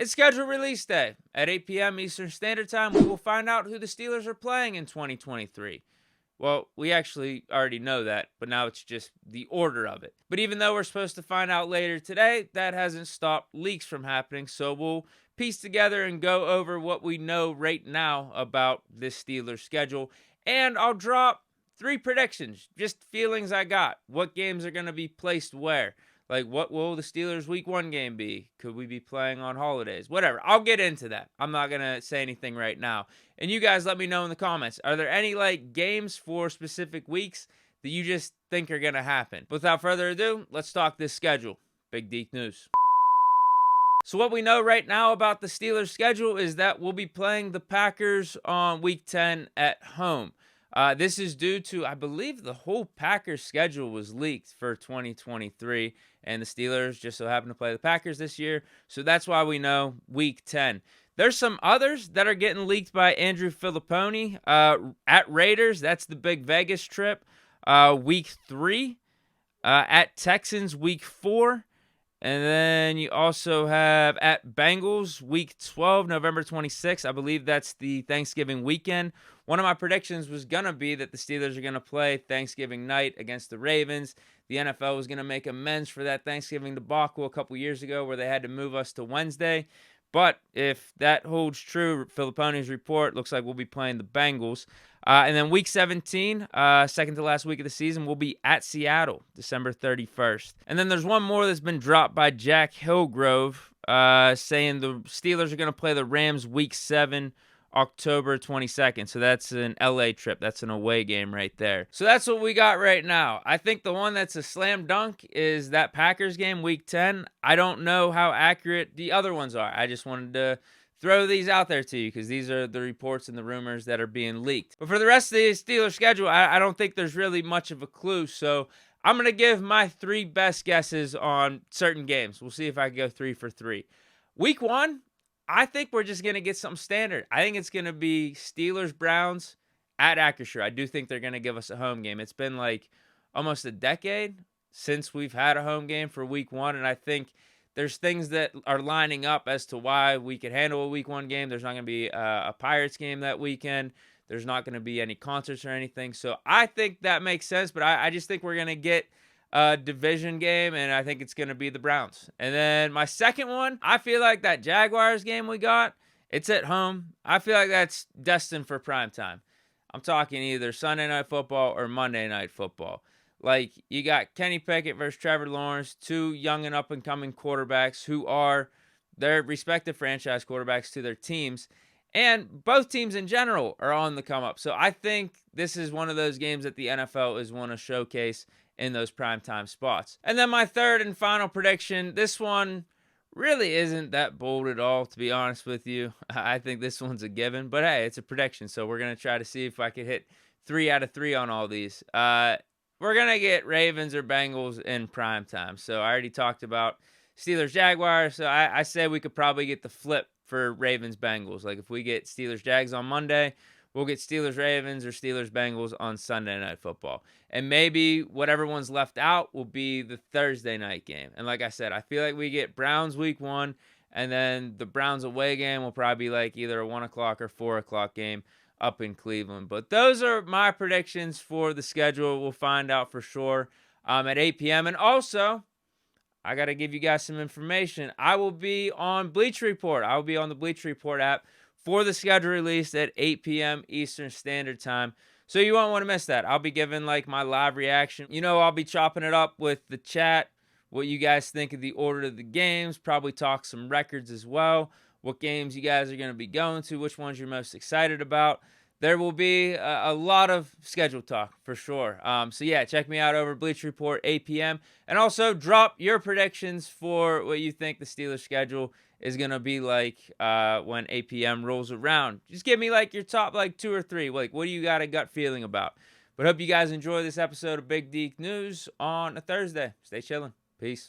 It's schedule release day. At 8 p.m. Eastern Standard Time, we will find out who the Steelers are playing in 2023. Well, we actually already know that, but now it's just the order of it. But even though we're supposed to find out later today, that hasn't stopped leaks from happening. So we'll piece together and go over what we know right now about this Steelers schedule. And I'll drop 3 predictions, just feelings I got. What games are going to be placed where? Like, what will the Steelers' week 1 game be? Could we be playing on holidays? Whatever. I'll get into that. I'm not going to say anything right now. And you guys let me know in the comments. Are there any, games for specific weeks that you just think are going to happen? Without further ado, let's talk this schedule. Big Deke News. So what we know right now about the Steelers' schedule is that we'll be playing the Packers on week 10 at home. This is due to, I believe, the whole Packers schedule was leaked for 2023, and the Steelers just so happen to play the Packers this year, so that's why we know week 10. There's some others that are getting leaked by Andrew Filipponi. At Raiders, that's the big Vegas trip. Week 3, at Texans, week 4. And then you also have at Bengals, week 12, November 26th. I believe that's the Thanksgiving weekend. One of my predictions was going to be that the Steelers are going to play Thanksgiving night against the Ravens. The NFL was going to make amends for that Thanksgiving debacle a couple years ago where they had to move us to Wednesday. But if that holds true, Filipponi's report looks like we'll be playing the Bengals. And then week 17, second to last week of the season, we'll be at Seattle, December 31st. And then there's one more that's been dropped by Jack Hillgrove, saying the Steelers are going to play the Rams week 7, October 22nd. So that's an LA trip. That's an away game right there. So that's what we got right now. I think the one that's a slam dunk is that Packers game week 10. I don't know how accurate the other ones are. I just wanted to throw these out there to you because these are the reports and the rumors that are being leaked. But for the rest of the Steelers schedule, I don't think there's really much of a clue. So I'm going to give my 3 best guesses on certain games. We'll see if I can go 3 for 3. Week 1, I think we're just going to get something standard. I think it's going to be Steelers-Browns at Acrisure. I do think they're going to give us a home game. It's been almost a decade since we've had a home game for week 1, and I think there's things that are lining up as to why we could handle a week 1 game. There's not going to be a Pirates game that weekend. There's not going to be any concerts or anything. So I think that makes sense, but I just think we're going to get a division game, and I think it's going to be the Browns. And then my second one, I feel like that Jaguars game we got, it's at home. I feel like that's destined for prime time. I'm talking either Sunday Night Football or Monday Night Football. You got Kenny Pickett versus Trevor Lawrence, 2 young and up-and-coming quarterbacks who are their respective franchise quarterbacks to their teams. And both teams in general are on the come-up. So I think this is one of those games that the NFL is want to showcase in those primetime spots. And then my third and final prediction, this one really isn't that bold at all, to be honest with you. I think this one's a given. But hey, it's a prediction, so we're going to try to see if I could hit 3 out of 3 on all these. We're going to get Ravens or Bengals in prime time. So I already talked about Steelers-Jaguars. So I say we could probably get the flip for Ravens-Bengals. If we get Steelers-Jags on Monday, we'll get Steelers-Ravens or Steelers-Bengals on Sunday Night Football. And maybe whatever one's left out will be the Thursday night game. And like I said, I feel like we get Browns week 1, and then the Browns away game will probably be either a 1 o'clock or 4 o'clock game up in Cleveland. But those are my predictions for the schedule. We'll find out for sure at 8 p.m. And also, I got to give you guys some information. I will be on Bleacher Report. I will be on the Bleacher Report app for the schedule release at 8 p.m. Eastern Standard Time. So you won't want to miss that. I'll be giving my live reaction. I'll be chopping it up with the chat, what you guys think of the order of the games, probably talk some records as well, what games you guys are going to be going to, which ones you're most excited about. There will be a lot of schedule talk for sure. So yeah, check me out over Bleacher Report, 8 p.m. And also drop your predictions for what you think the Steelers schedule is going to be when 8 p.m. rolls around. Just give me your top 2 or 3. What do you got a gut feeling about? But hope you guys enjoy this episode of Big Deke News on a Thursday. Stay chilling. Peace.